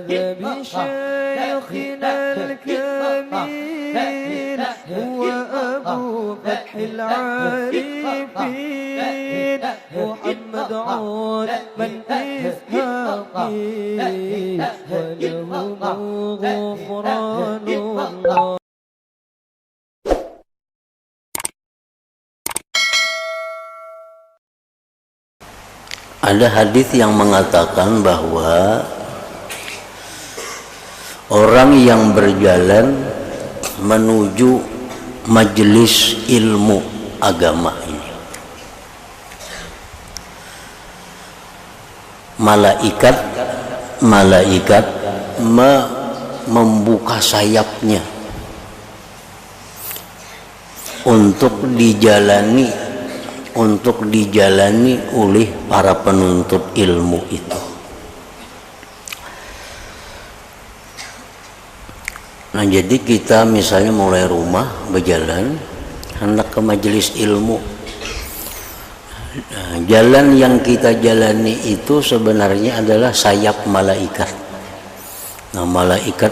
بشيخنا الكميل هو أبو فتح العارفين محمد عود من إسحاقي وله غفران الله. Ada hadis yang mengatakan bahwa orang yang berjalan menuju majelis ilmu agama ini, malaikat membuka sayapnya untuk dijalani oleh para penuntut ilmu itu. Nah, jadi kita misalnya mulai rumah berjalan hendak ke majelis ilmu. Nah, jalan yang kita jalani itu sebenarnya adalah sayap malaikat. Nah, malaikat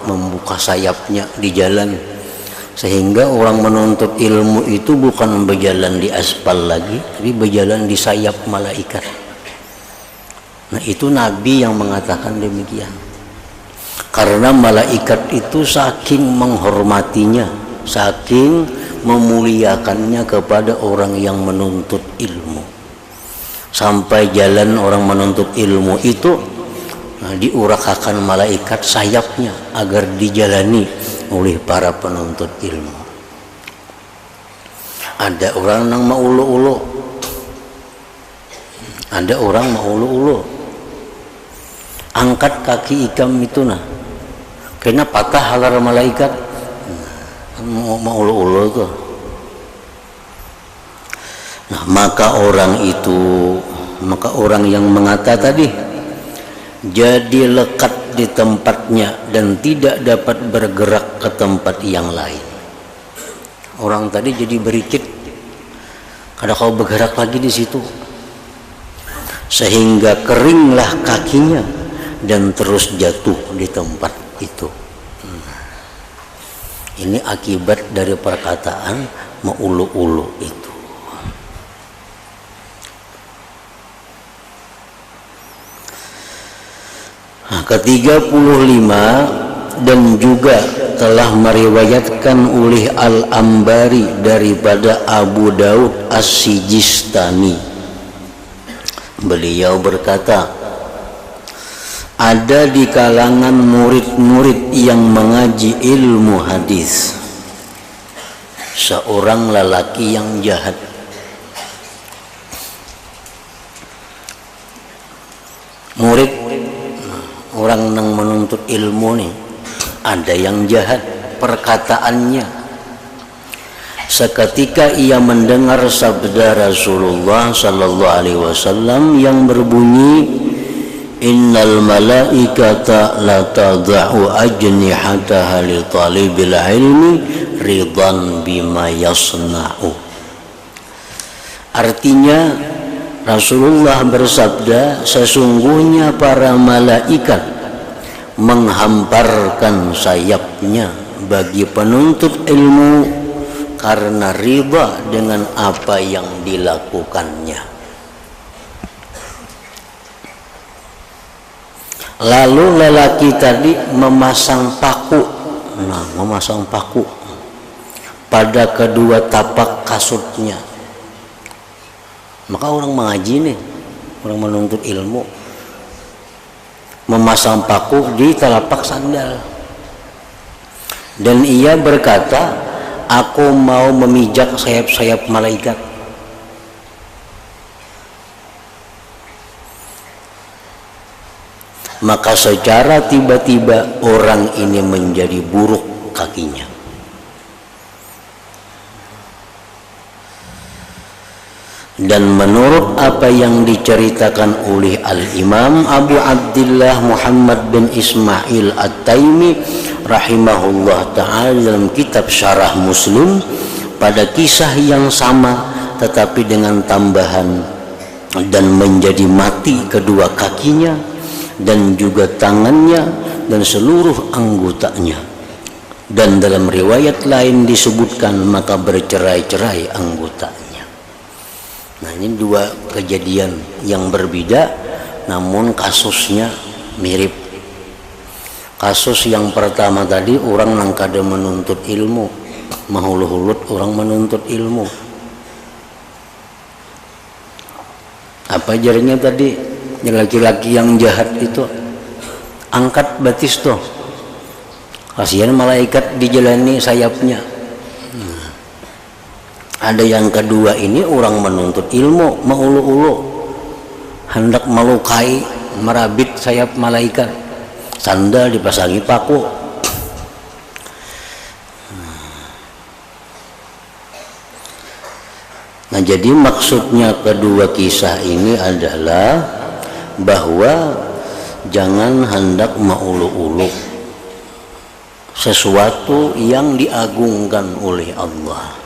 membuka sayapnya di jalan, sehingga orang menuntut ilmu itu bukan berjalan di aspal lagi, tapi berjalan di sayap malaikat. Nah, itu Nabi yang mengatakan demikian. Karena malaikat itu saking menghormatinya, saking memuliakannya kepada orang yang menuntut ilmu, sampai jalan orang menuntut ilmu itu diurakkan malaikat sayapnya agar dijalani oleh para penuntut ilmu. Ada orang yang mau ulu-ulu, ada orang mau ulu-ulu, angkat kaki ikam itu kena patah halar malaikat, mau ulu-ulu itu. Nah, maka orang yang mengata tadi jadi lekat di tempatnya dan tidak dapat bergerak ke tempat yang lain. Orang tadi jadi berikit, kada kau bergerak lagi di situ, sehingga keringlah kakinya dan terus jatuh di tempat itu. Ini akibat dari perkataan meulu-ulu itu. Nah, ke-35 dan juga telah meriwayatkan oleh Al-Ambari daripada Abu Daud As-Sijistani. Beliau berkata, ada di kalangan murid-murid yang mengaji ilmu hadis seorang lelaki yang jahat. Murid orang yang menuntut ilmu nih, ada yang jahat perkataannya. Seketika ia mendengar sabda Rasulullah sallallahu alaihi wasallam yang berbunyi, innal malaikata la tad'u ajnihataha li talibil ilmi ridan bima yasna'u. Artinya Rasulullah bersabda, sesungguhnya para malaikat menghamparkan sayapnya bagi penuntut ilmu karena riba dengan apa yang dilakukannya. Lalu lelaki tadi memasang paku pada kedua tapak kasutnya. Maka orang mengaji nih, orang menuntut ilmu, memasang paku di telapak sandal. Dan ia berkata, aku mau memijak sayap-sayap malaikat. Maka secara tiba-tiba orang ini menjadi buruk kakinya. Dan menurut apa yang diceritakan oleh Al-Imam Abu Abdillah Muhammad bin Ismail At-Taimi rahimahullah ta'ala dalam kitab Syarah Muslim, pada kisah yang sama tetapi dengan tambahan, dan menjadi mati kedua kakinya dan juga tangannya dan seluruh anggotanya. Dan dalam riwayat lain disebutkan maka bercerai-cerai anggotanya. Nah, ini dua kejadian yang berbeda namun kasusnya mirip. Kasus yang pertama tadi orang nang kada menuntut ilmu, mahulu-hulut orang menuntut ilmu. Apa jarinya tadi? Laki-laki yang jahat itu angkat batis tuh. Kasihan malaikat dijalani sayapnya. Ada yang kedua ini orang menuntut ilmu, maulu-ulu, hendak melukai, merabit sayap malaikat. Sandal dipasangi paku. Nah, jadi maksudnya kedua kisah ini adalah bahwa jangan hendak maulu-ulu sesuatu yang diagungkan oleh Allah.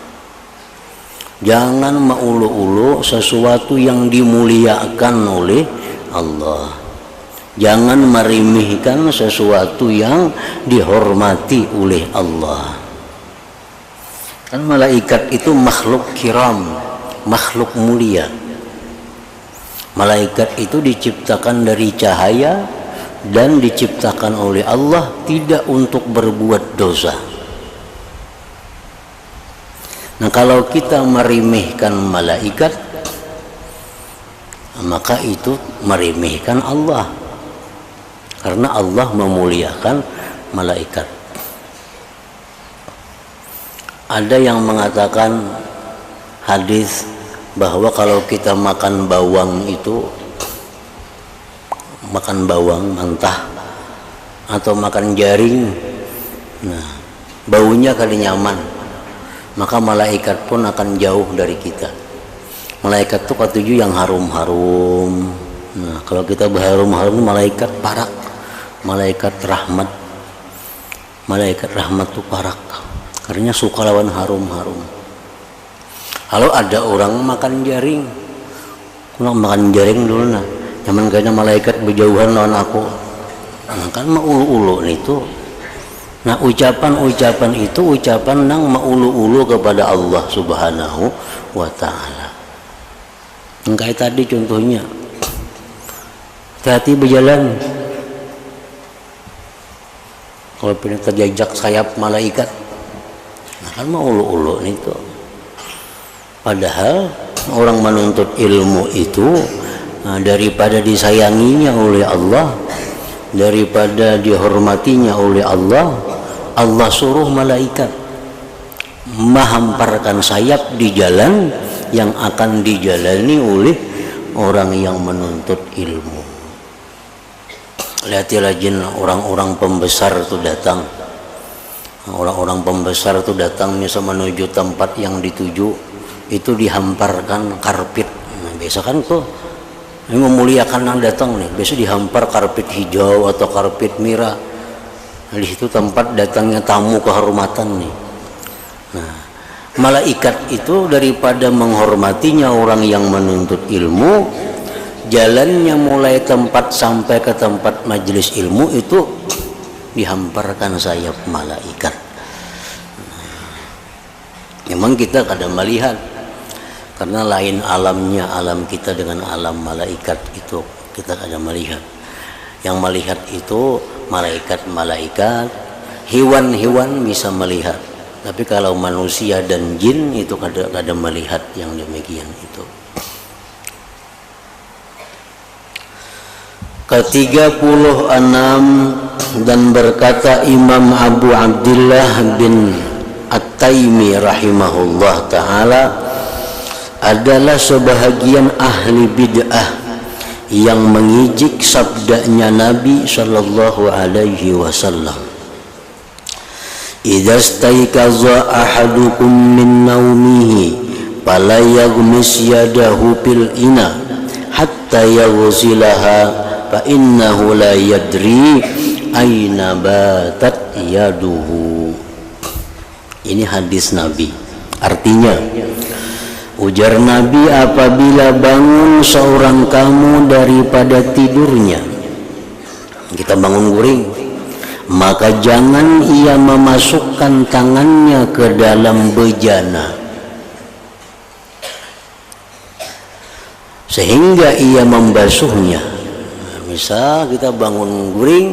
Jangan maulu-ulu sesuatu yang dimuliakan oleh Allah. Jangan meremehkan sesuatu yang dihormati oleh Allah. Kan malaikat itu makhluk kiram, makhluk mulia. Malaikat itu diciptakan dari cahaya dan diciptakan oleh Allah tidak untuk berbuat dosa. Nah, kalau kita meremehkan malaikat, maka itu meremehkan Allah, karena Allah memuliakan malaikat. Ada yang mengatakan hadis bahwa kalau kita makan bawang itu, makan bawang mentah atau makan jaring, nah baunya kali nyaman, maka malaikat pun akan jauh dari kita. Malaikat itu ketujuh yang harum-harum. Nah, kalau kita berharum-harum, malaikat parak, malaikat rahmat. Malaikat rahmat itu parak, karena suka lawan harum-harum. Kalau ada orang makan jaring, kurang makan jaring dulu nah, nyaman kayaknya malaikat berjauhan lawan aku. Nah, kan maulu-ulu itu. Nah, ucapan-ucapan itu ucapan nang maulu-ulu kepada Allah Subhanahu wa Ta'ala. Kayak tadi contohnya, hati-hati berjalan. Kalau pengen terjajak sayap malaikat, nah kan maulu-ulu itu. Padahal orang menuntut ilmu itu daripada disayanginya oleh Allah, daripada dihormatinya oleh Allah, Allah suruh malaikat menghamparkan sayap di jalan yang akan dijalani oleh orang yang menuntut ilmu. Lihatlah jin, orang-orang pembesar itu datang. Orang-orang pembesar itu datang menuju tempat yang dituju, itu dihamparkan karpet. Nah, biasa kan tuh ini memuliakan yang datang nih, biasa dihampar karpet hijau atau karpet merah. Nah, di situ tempat datangnya tamu kehormatan nih. Nah, malaikat itu daripada menghormatinya orang yang menuntut ilmu, jalannya mulai tempat sampai ke tempat majelis ilmu itu dihamparkan sayap malaikat. Memang kita kadang melihat, karena lain alamnya alam kita dengan alam malaikat itu, kita kadang melihat. Yang melihat itu malaikat-malaikat, hewan-hewan bisa melihat. Tapi kalau manusia dan jin itu kadang melihat yang demikian itu. Ke-36, dan berkata Imam Abu Abdullah bin At-Taimi rahimahullah ta'ala, adalah sebahagian ahli bid'ah yang mengijik sabdanya Nabi sallallahu alaihi wasallam, idza staiqaza ahadukum min naumihi fala yaghmis yadahu fil ina hatta yaghsilaha fa innahu la yadri aina batat yaduhu. Ini hadis Nabi. Artinya, ujar Nabi, apabila bangun seorang kamu daripada tidurnya, kita bangun guring, maka jangan ia memasukkan tangannya ke dalam bejana sehingga ia membasuhnya. Misal kita bangun guring,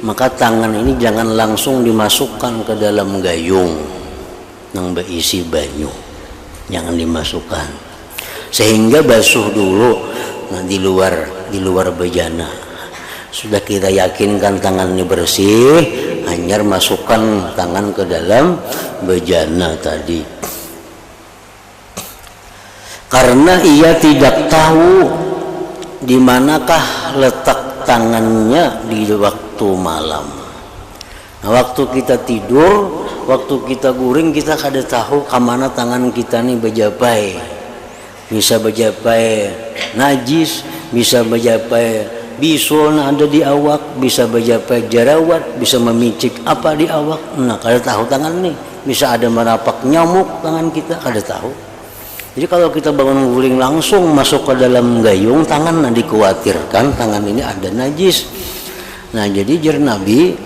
maka tangan ini jangan langsung dimasukkan ke dalam gayung yang berisi banyu, jangan dimasukkan, sehingga basuh dulu. Nah, di luar bejana sudah kita yakinkan tangan ini bersih, hanya masukkan tangan ke dalam bejana tadi. Karena ia tidak tahu di manakah letak tangannya di waktu malam. Nah, waktu kita tidur, waktu kita guring, kita kada tahu kemana tangan kita nih bejapai. Bisa bejapai najis, bisa bejapai bisul ada di awak, bisa bejapai jerawat, bisa memicik apa di awak. Nah, kada tahu tangan nih, bisa ada merapak nyamuk tangan kita, kada tahu. Jadi kalau kita bangun guling langsung masuk ke dalam gayung, tangan dikhawatirkan tangan ini ada najis. Nah, jadi jar Nabi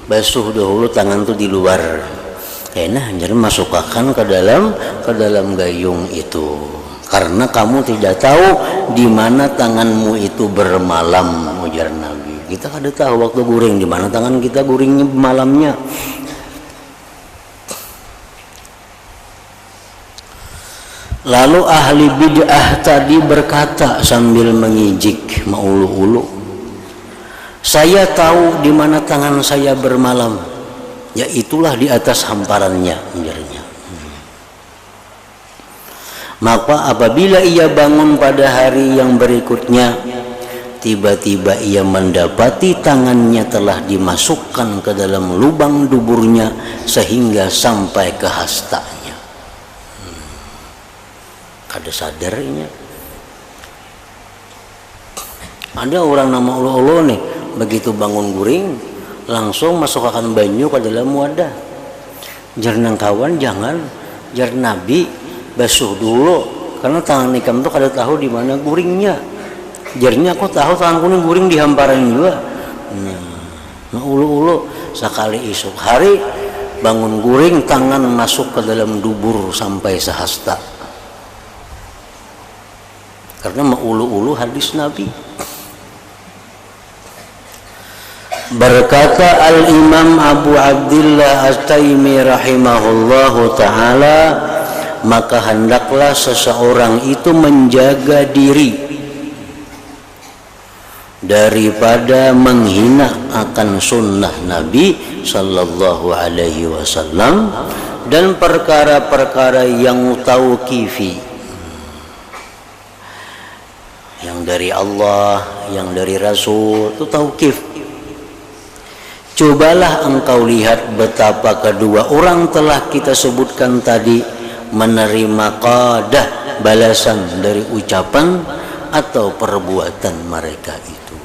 basuh dahulu tangan tuh di luar, karena hanya masukkan ke dalam gayung itu. Karena kamu tidak tahu di mana tanganmu itu bermalam, ujar Nabi. Kita kada tahu waktu guring di mana tangan kita guringnya malamnya. Lalu ahli bid'ah tadi berkata sambil mengijik maulu-ulu, saya tahu di mana tangan saya bermalam, ya itulah di atas hamparannya, ujarnya. Maka apabila ia bangun pada hari yang berikutnya, tiba-tiba ia mendapati tangannya telah dimasukkan ke dalam lubang duburnya sehingga sampai ke hastanya. Ada sadarnya. Ada orang nama Allah nih, begitu bangun guring langsung masukkan banyu ke dalam wadah. Jar nang kawan jangan, jar Nabi basuh dulu, karena tangan ikam tuh kada tahu di mana guringnya. Jarnya aku tahu tangan kuning guring di hamparan juga. Nah ulu-ulu sekali esok hari bangun guring, tangan masuk ke dalam dubur sampai sehasta. Karena maulu-ulu hadis Nabi. Berkata Al-Imam Abu Abdillah At-Taimi rahimahullahu ta'ala, maka hendaklah seseorang itu menjaga diri daripada menghina akan sunnah Nabi sallallahu alaihi wasallam dan perkara-perkara yang tauqifi, yang dari Allah, yang dari Rasul, itu tauqif. Cobalah engkau lihat betapa kedua orang telah kita sebutkan tadi menerima qadah, balasan dari ucapan atau perbuatan mereka itu.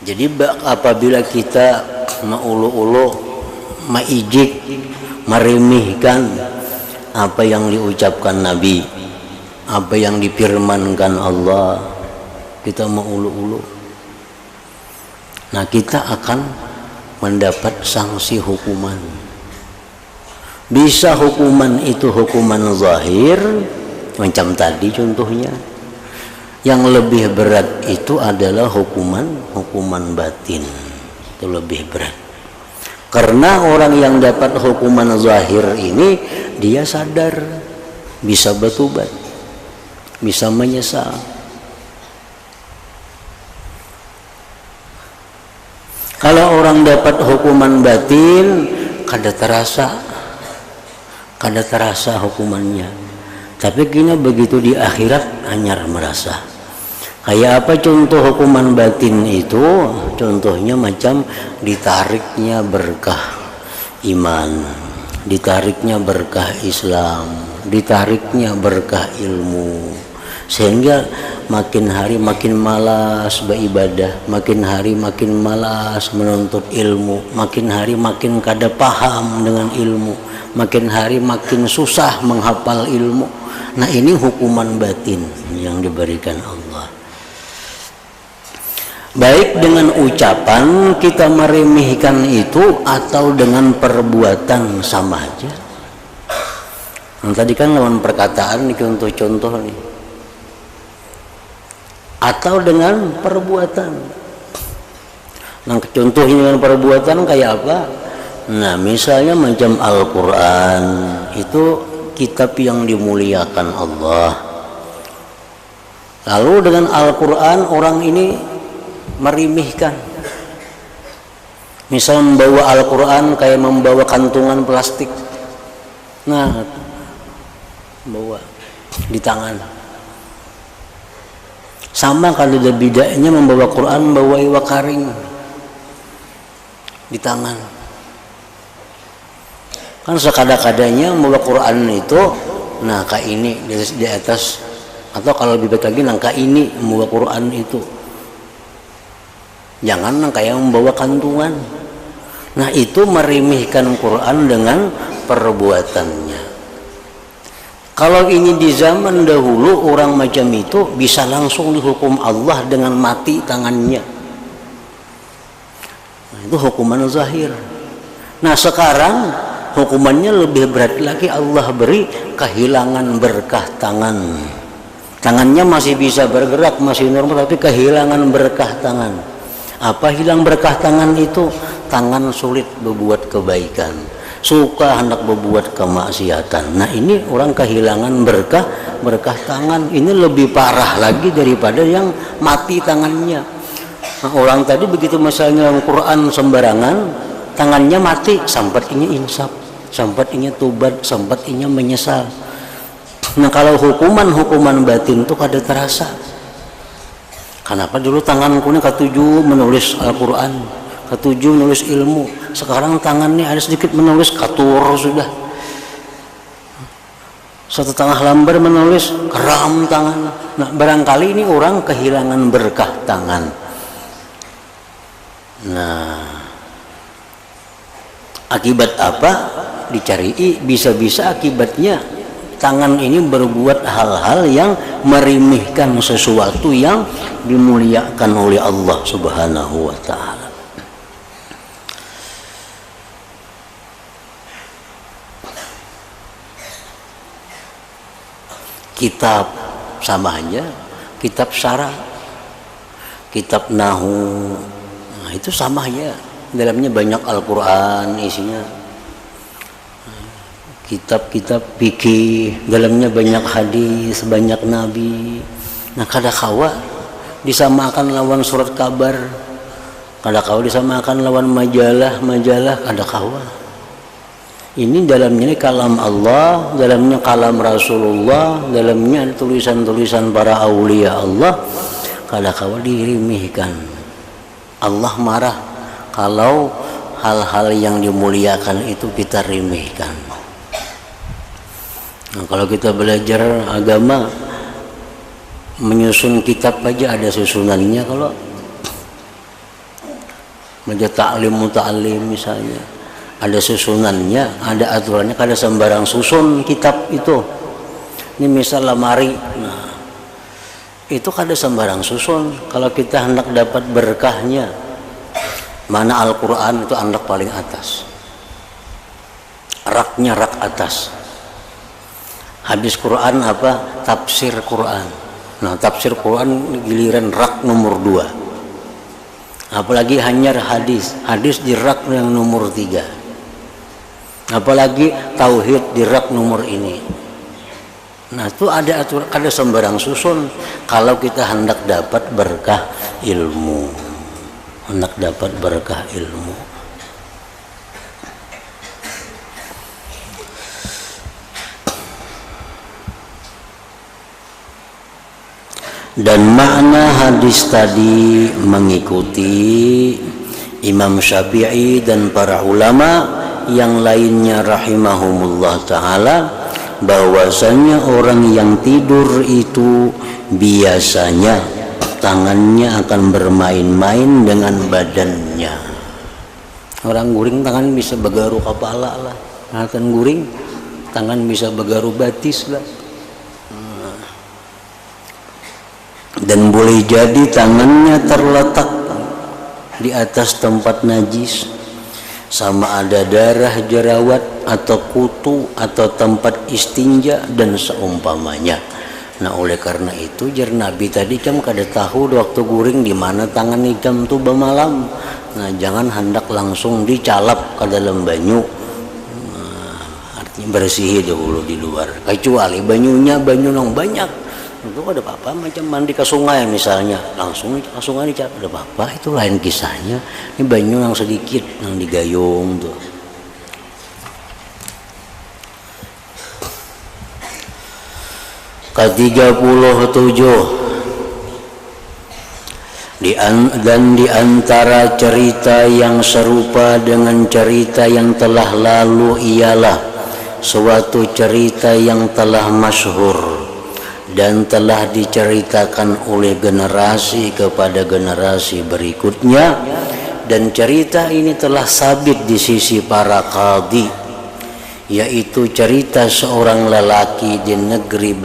Jadi apabila kita maulu-ulu, maijik, meremehkan apa yang diucapkan Nabi, apa yang difirmankan Allah, kita maulu-ulu, nah kita akan mendapat sanksi hukuman. Bisa hukuman itu hukuman zahir, macam tadi contohnya. Yang lebih berat itu adalah hukuman batin. Itu lebih berat. Karena orang yang dapat hukuman zahir ini, dia sadar, bisa bertobat, bisa menyesal. Kalau orang dapat hukuman batin, kada terasa hukumannya. Tapi kini begitu di akhirat hanyar merasa. Kayak apa contoh hukuman batin itu? Contohnya macam ditariknya berkah iman, ditariknya berkah Islam, ditariknya berkah ilmu, sehingga makin hari makin malas beribadah, makin hari makin malas menuntut ilmu, makin hari makin kada paham dengan ilmu, makin hari makin susah menghafal ilmu. Nah, ini hukuman batin yang diberikan Allah. Baik dengan ucapan kita meremehkan itu atau dengan perbuatan sama aja. Nah, tadi kan lawan perkataan nih, contoh-contoh nih. Atau dengan perbuatan. Nah, contohnya dengan perbuatan kayak apa? Nah, misalnya macam Al-Quran, itu kitab yang dimuliakan Allah. Lalu dengan Al-Quran orang ini merimihkan. Misal membawa Al-Quran kayak membawa kantungan plastik. Nah, bawa di tangan. Sama kalau ada bedanya membawa Quran, membawa iwa karing di tangan. Kan sekada-kadanya membawa Quran itu, nah kayak ini di atas, atau kalau lebih baik lagi nangka ini membawa Quran itu. Jangan nangka yang membawa kantungan. Nah, itu meremehkan Quran dengan perbuatannya. Kalau ini di zaman dahulu orang macam itu bisa langsung dihukum Allah dengan mati tangannya. Nah, itu hukuman zahir. Nah, sekarang hukumannya lebih berat lagi, Allah beri kehilangan berkah tangan. Tangannya masih bisa bergerak, masih normal, tapi kehilangan berkah tangan. Apa hilang berkah tangan itu? Tangan sulit berbuat kebaikan, suka hendak berbuat kemaksiatan. Nah, ini orang kehilangan berkah tangan. Ini lebih parah lagi daripada yang mati tangannya. Nah, orang tadi begitu misalnya Al-Quran sembarangan, tangannya mati, sampai ini insaf, sampai ini tobat, sampai ini menyesal. Nah, kalau hukuman batin itu kada terasa. Kenapa dulu tanganku ini ketujuh menulis Al-Quran, ketujuh menulis ilmu, sekarang tangannya ada sedikit menulis katur sudah, satu tengah lembar menulis keram tangan. Nah, barangkali ini orang kehilangan berkah tangan. Nah, akibat apa? Dicari, bisa-bisa akibatnya tangan ini berbuat hal-hal yang meremehkan sesuatu yang dimuliakan oleh Allah Subhanahu wa ta'ala. Kitab sama aja, kitab syara, kitab nahu, nah itu sama aja, dalamnya banyak Al-Quran isinya. Kitab-kitab fikih, dalamnya banyak hadis, banyak nabi. Nah, kada kawa disamakan lawan surat kabar, kada kawa disamakan lawan majalah, kada kawa. Ini dalamnya ini kalam Allah, dalamnya kalam Rasulullah, dalamnya tulisan-tulisan para aulia Allah. Kada kawa diremehkan. Allah marah kalau hal-hal yang dimuliakan itu kita remehkan. Nah, kalau kita belajar agama, menyusun kitab aja ada susunannya. Kalau belajar ta'lim muta'alim misalnya, ada susunannya, ada aturannya, kada sembarang susun kitab itu. Ini misal lemari, nah itu kada sembarang susun. Kalau kita hendak dapat berkahnya, mana Al-Quran itu hendak paling atas, raknya rak atas. Habis Quran apa? Tafsir Quran. Nah, tafsir Quran giliran rak nomor 2. Apalagi hanyar hadis, hadis di rak yang nomor 3. Apalagi tauhid di rak nomor ini. Nah, itu ada aturan, ada sembarang susun. Kalau kita hendak dapat berkah ilmu, hendak dapat berkah ilmu. Dan makna hadis tadi mengikuti Imam Syafi'i dan para ulama yang lainnya rahimahumullah ta'ala, bahwasanya orang yang tidur itu biasanya tangannya akan bermain-main dengan badannya. Orang guring tangan bisa begaru kepala lah, akan guring tangan bisa begaru batis lah. Dan boleh jadi tangannya terletak di atas tempat najis, sama ada darah, jerawat, atau kutu, atau tempat istinja dan seumpamanya. Nah oleh karena itu jar Nabi tadi kan kada tahu waktu guring di mana tangan ikam tu bemalam. Nah jangan hendak langsung dicalap ke dalam banyu. Artinya bersihi dahulu di luar, kecuali banyunya banyu nang banyak. Itu ada apa-apa macam mandi ke sungai misalnya, langsung ke sungai dicap ada apa-apa, itu lain kisahnya. Ini banyu yang sedikit yang digayung tuh. Ke-37 dan di antara cerita yang serupa dengan cerita yang telah lalu ialah suatu cerita yang telah masyhur dan telah diceritakan oleh generasi kepada generasi berikutnya, dan cerita ini telah sabit di sisi para qadhi, yaitu cerita seorang lelaki di negeri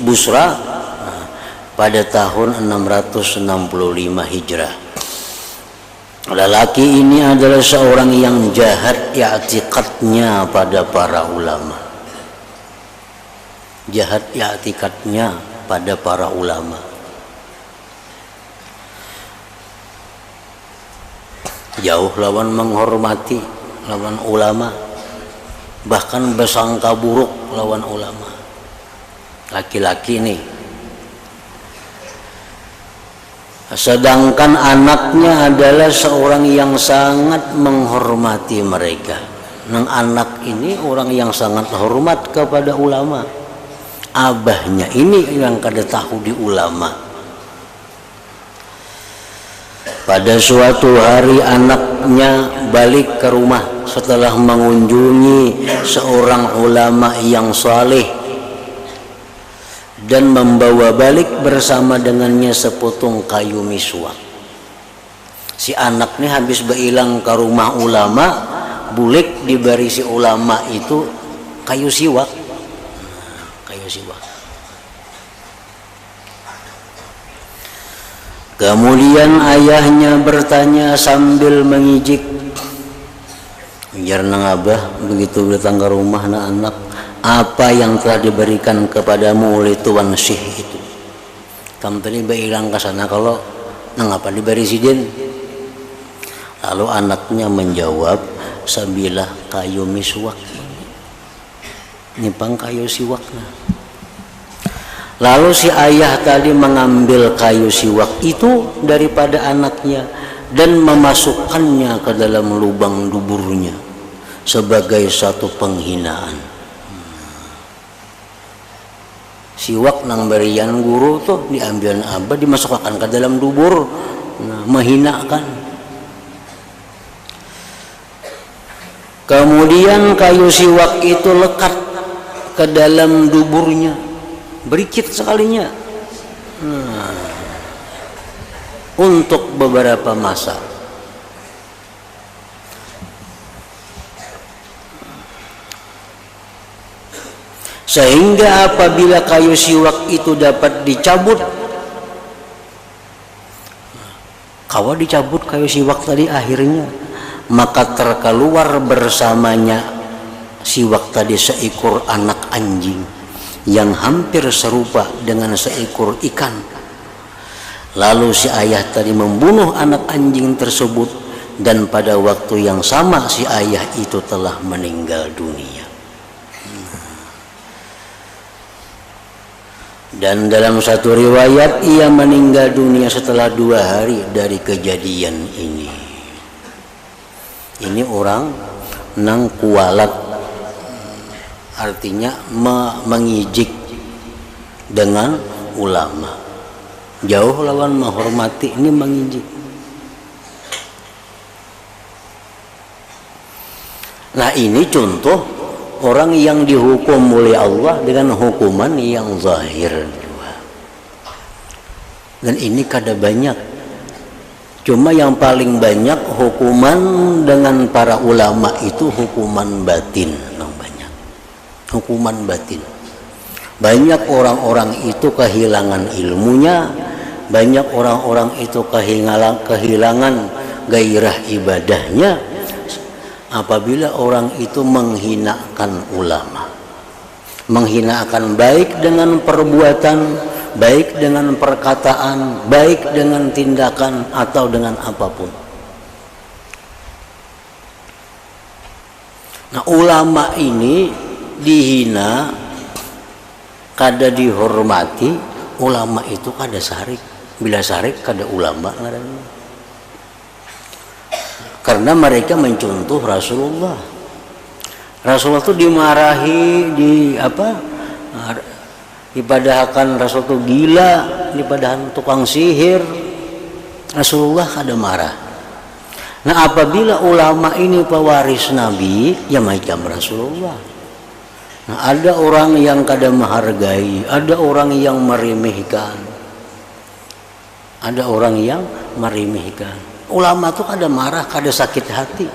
Busra pada tahun 665 Hijrah. Lelaki ini adalah seorang yang jahat i'tiqadnya pada para ulama. Jahat i'tikadnya pada para ulama. Jauh lawan menghormati lawan ulama, bahkan bersangka buruk lawan ulama. Laki-laki nih. Sedangkan anaknya adalah seorang yang sangat menghormati mereka. Nang anak ini orang yang sangat hormat kepada ulama. Abahnya ini yang kada tahu di ulama. Pada suatu hari anaknya balik ke rumah setelah mengunjungi seorang ulama yang saleh dan membawa balik bersama dengannya sepotong kayu miswak. Si anak ini habis berilang ke rumah ulama, bulik diberi si ulama itu kayu siwak. Kemudian ayahnya bertanya sambil mengijik, biar nang abah begitu datang ke rumah anak, apa yang telah diberikan kepadamu oleh Tuan Syekh itu? Kamu tadi bilang ke sana kalau nang apa diberi sidin? Lalu anaknya menjawab, sabilah kayu miswak. Nipang kayu siwaknya. Lalu si ayah tadi mengambil kayu siwak itu daripada anaknya dan memasukkannya ke dalam lubang duburnya sebagai satu penghinaan. Siwak nang berian guru tuh diambil abah dimasukkan ke dalam dubur, menghinakan. Kemudian kayu siwak itu lekat ke dalam duburnya, berikit sekalinya untuk beberapa masa. Sehingga apabila kayu siwak itu dapat dicabut, kalau dicabut kayu siwak tadi akhirnya, maka terkeluar bersamanya siwak tadi seekor anak anjing yang hampir serupa dengan seekor ikan. Lalu si ayah tadi membunuh anak anjing tersebut, dan pada waktu yang sama si ayah itu telah meninggal dunia. Dan dalam satu riwayat ia meninggal dunia setelah 2 hari dari kejadian ini. Ini orang nang kualat, artinya mengijik dengan ulama. Jauh lawan menghormati, ini mengijik. Nah ini contoh orang yang dihukum oleh Allah dengan hukuman yang zahir. Dan ini kada banyak. Cuma yang paling banyak hukuman dengan para ulama itu hukuman batin, banyak. Hukuman batin. Banyak orang-orang itu kehilangan ilmunya, banyak orang-orang itu kehilangan gairah ibadahnya apabila orang itu menghinakan ulama. Menghinakan baik dengan perbuatan, baik dengan perkataan, baik dengan tindakan atau dengan apapun. Nah, ulama ini dihina, kada dihormati, ulama itu kada sarik. Bila sarik kada ulama ngaranna. Karena mereka mencontoh Rasulullah. Rasulullah itu dimarahi, dipadahkan Rasul itu gila, dipadahkan tukang sihir. Rasulullah kada marah. Nah, apabila ulama ini pewaris Nabi, ya macam Rasulullah. Nah, ada orang yang kada menghargai, ada orang yang meremehkan, ada orang yang meremehkan. Ulama itu kada marah, kada sakit hati.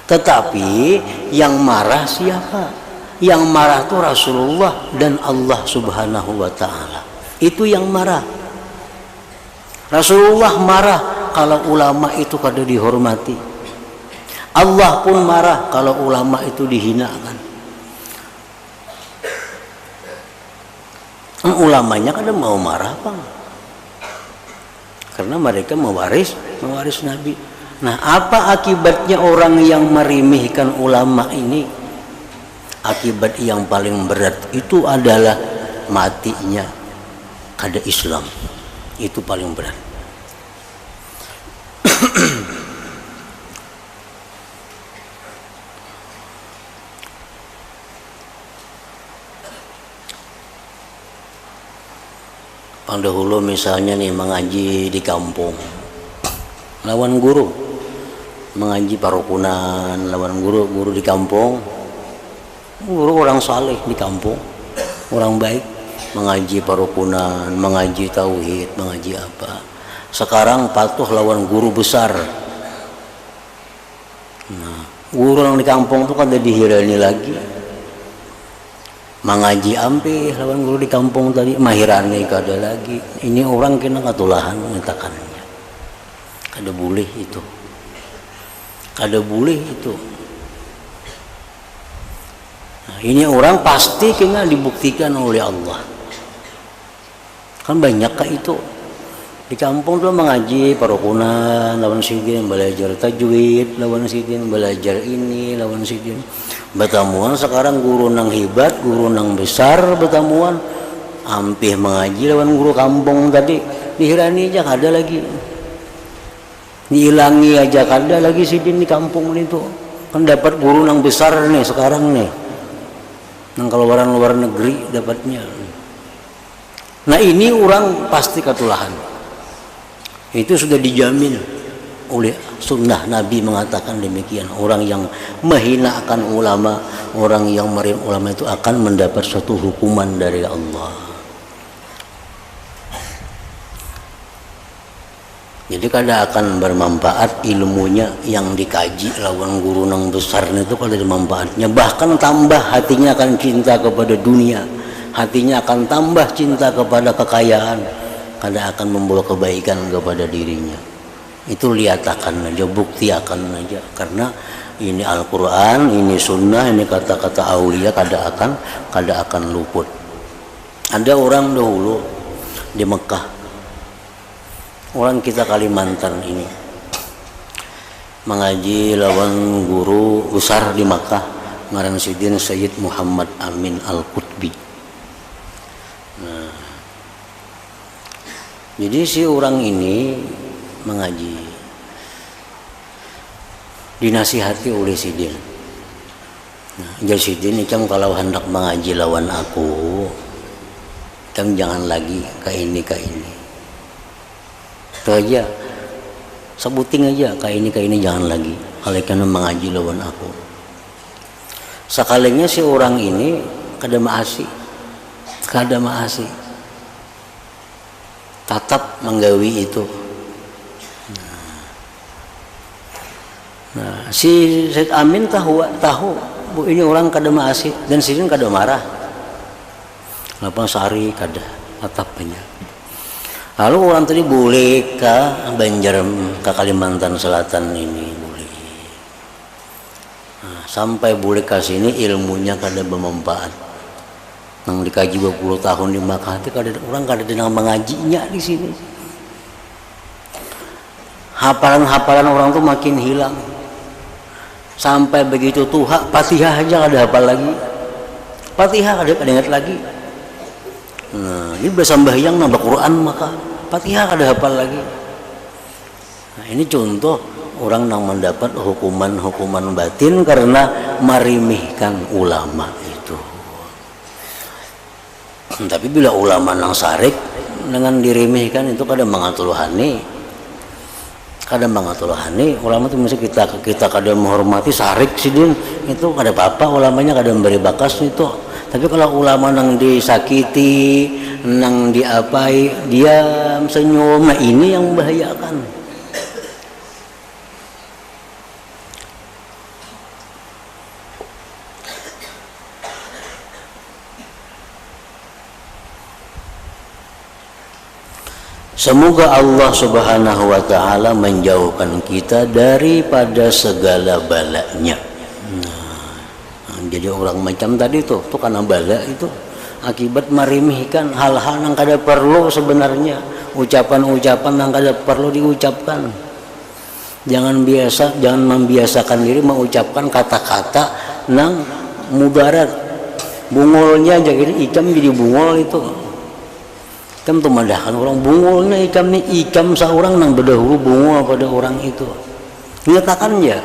Tetapi yang marah siapa? Yang marah itu Rasulullah dan Allah Subhanahu wa ta'ala. Itu yang marah. Rasulullah marah kalau ulama itu kada dihormati. Allah pun marah kalau ulama itu dihinakan. Ulamanya kada mau marah apa? Karena mereka mewaris Nabi. Nah, apa akibatnya orang yang meremehkan ulama ini? Akibat yang paling berat itu adalah matinya kada Islam. Itu paling berat. Dahulu misalnya nih mengaji di kampung, lawan guru, mengaji parukunan, lawan guru di kampung, guru orang saleh di kampung, orang baik, mengaji parukunan, mengaji tauhid, mengaji apa. Sekarang patuh lawan guru besar. Nah, guru yang di kampung itu kan udah dihirani lagi. Mengaji ampe lawan guru di kampung tadi mahirannya kada lagi. Ini orang kena katulahan mengatakannya. Kada boleh itu. Kada boleh itu. Nah, ini orang pasti kena dibuktikan oleh Allah. Kan banyak kah itu. Di kampung tuh mengaji parukunan, lawan sidin belajar tajwid, lawan sidin belajar ini, lawan sidin. Betamuan sekarang guru nang hebat, guru nang besar betamuan ampih mengaji lawan guru kampung tadi dihirani aja kada lagi, dihilangi aja kada lagi sidin di kampung itu. Kan dapat guru nang besar nih sekarang nih, nang keluaran luar negeri dapatnya. Nah, ini orang pasti katulahan. Itu sudah dijamin oleh sunnah Nabi mengatakan demikian. Orang yang menghinakan ulama, orang yang merem ulama itu akan mendapat suatu hukuman dari Allah. Jadi kada akan bermanfaat ilmunya yang dikaji lawan guru nang besar itu kada ada manfaatnya. Bahkan tambah hatinya akan cinta kepada dunia, hatinya akan tambah cinta kepada kekayaan, kada akan membawa kebaikan kepada dirinya. Itu liatakan aja, buktiakan aja, karena ini Al-Quran, ini Sunnah, ini kata-kata aulia kada akan luput. Ada orang dahulu di Mekah, orang kita Kalimantan ini mengaji lawan guru besar di Mekah, ngaran sidin Sayyid Muhammad Amin Al-Qutbi. Nah, jadi si orang ini mengaji, dinasihati oleh sidin. Nah, jadi sidin ikam kalau hendak mengaji lawan aku, ikam jangan lagi ke ini. Itu aja, sebuting aja ke ini jangan lagi. Kalau ikam mengaji lawan aku. Sekalinya si orang ini kada maasi tatap menggawi itu. Nah, si Said Amin tahu bu ini orang kada maasi dan sidin kada marah. Lapang sehari kada tatapnya. Lalu orang tadi boleh ke Banjar, ke Kalimantan Selatan ini boleh. Nah, sampai boleh ke sini ilmunya kada bermanfaat. Nang dikaji 20 tahun di Makkah itu orang kada denang mengajinya di sini. Hafalan-hafalan orang tuh makin hilang. Sampai begitu tuha Fatihah aja kada hafal lagi. Fatihah kada ingat lagi. Nah, ini bersambahyang nambah Quran maka Fatihah kada hafal lagi. Nah, ini contoh orang yang mendapat hukuman batin karena merimihkan ulama itu. Tapi bila ulama nang sarik dengan dirimihkan itu kada mangatuluhani. Ulama itu mesti kita kada menghormati sarik sidin itu kada apa-apa, ulamanya kada memberi bakas itu. Tapi kalau ulama nang disakiti, nang diapai, diam senyum, nah ini yang membahayakan. Semoga Allah Subhanahu wa ta'ala menjauhkan kita daripada segala balanya. Jadi orang macam tadi tuh karena bala itu akibat merimihkan hal-hal yang kada perlu sebenarnya, ucapan-ucapan yang kada perlu diucapkan. Jangan membiasakan diri mengucapkan kata-kata nang mudarat. Bungolnya jadi ikam jadi bungol itu. Ikam tuh madahkan orang bungolnya ikam nih ikam seorang nang berdahulu bungol pada orang itu. Nyatakan ya.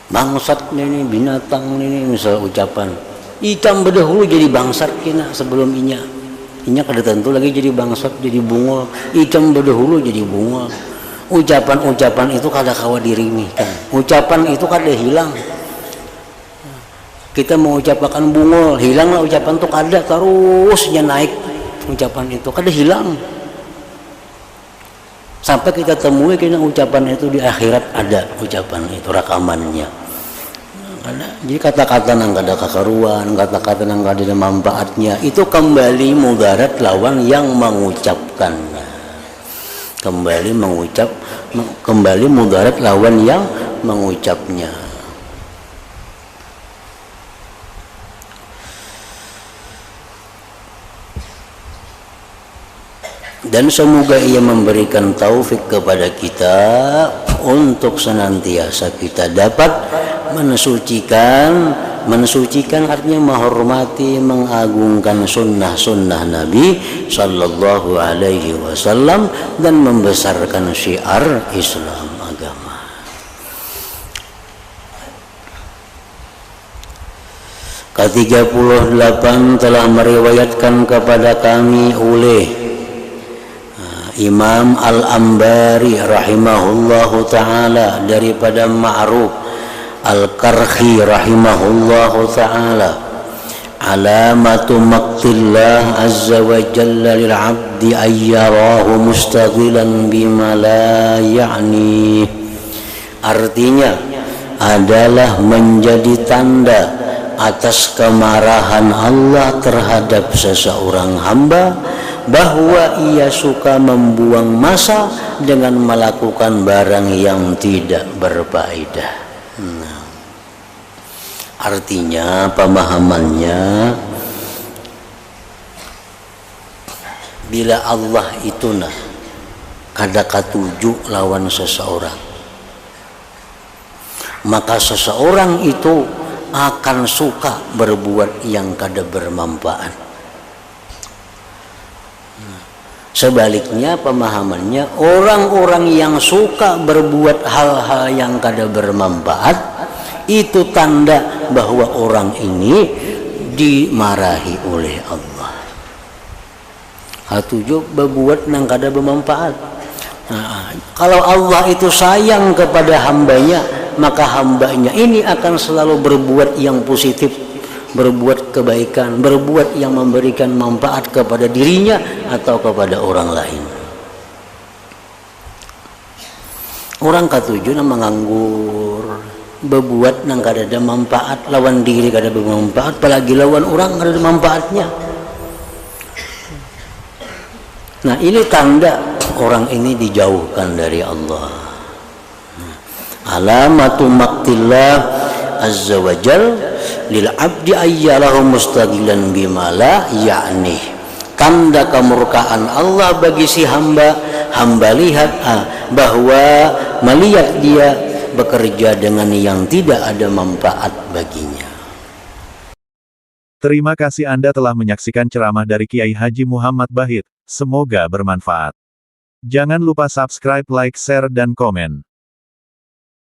Bangsat ini binatang ini misal ucapan ikam berdahulu jadi bangsat kena sebelum inya kada tentu lagi jadi bangsat jadi bungol, ikam berdahulu jadi bungol. Ucapan-ucapan itu kada kawa dirimihkan, ucapan itu kada hilang. Kita mau ucapkan bungol hilanglah ucapan itu kada terusnya naik ucapan itu kada hilang sampai kita temui kena ucapan itu di akhirat ada ucapan itu rekamannya. Jadi kata-kata yang kada kakaruan, kata-kata yang kada ada manfaatnya itu kembali mudarat lawan yang mengucapkannya. Kembali mudarat lawan yang mengucapnya. Dan semoga ia memberikan taufik kepada kita untuk senantiasa kita dapat mensucikan artinya menghormati, mengagungkan sunnah-sunnah Nabi Sallallahu Alaihi Wasallam dan membesarkan syiar Islam agama. Ke-38 telah meriwayatkan kepada kami oleh Imam Al-Ambari rahimahullahu ta'ala daripada Ma'ruf Al-Karhi rahimahullahu ta'ala alamatu maqtillah azza wa jalla lil'abdi ayyarahu mustaghilan bima la ya'ni. Artinya adalah menjadi tanda atas kemarahan Allah terhadap seseorang hamba bahwa ia suka membuang masa dengan melakukan barang yang tidak berfaedah. Nah, artinya pemahamannya bila Allah itu kada katuju lawan seseorang, maka seseorang itu akan suka berbuat yang kada bermanfaat. Sebaliknya pemahamannya orang-orang yang suka berbuat hal-hal yang kada bermanfaat itu tanda bahwa orang ini dimarahi oleh Allah. Hatujo berbuat yang kada bermanfaat. Nah, kalau Allah itu sayang kepada hambanya maka hambanya ini akan selalu berbuat yang positif, berbuat kebaikan, berbuat yang memberikan manfaat kepada dirinya atau kepada orang lain. Orang katujuh menganggur, berbuat nang kada ada manfaat, lawan diri kada ada manfaat, apalagi lawan orang kada ada manfaatnya. Nah, ini tanda orang ini dijauhkan dari Allah. Alamatu maktillah azza wa jal lil abdi ayyalahu mustaqilan bimala yakni, tanda kemurkaan Allah bagi si hamba lihat bahwa melihat dia bekerja dengan yang tidak ada manfaat baginya. Terima kasih Anda telah menyaksikan ceramah dari Kiai Haji Muhammad Bahit. Semoga bermanfaat. Jangan lupa subscribe, like, share, dan komen.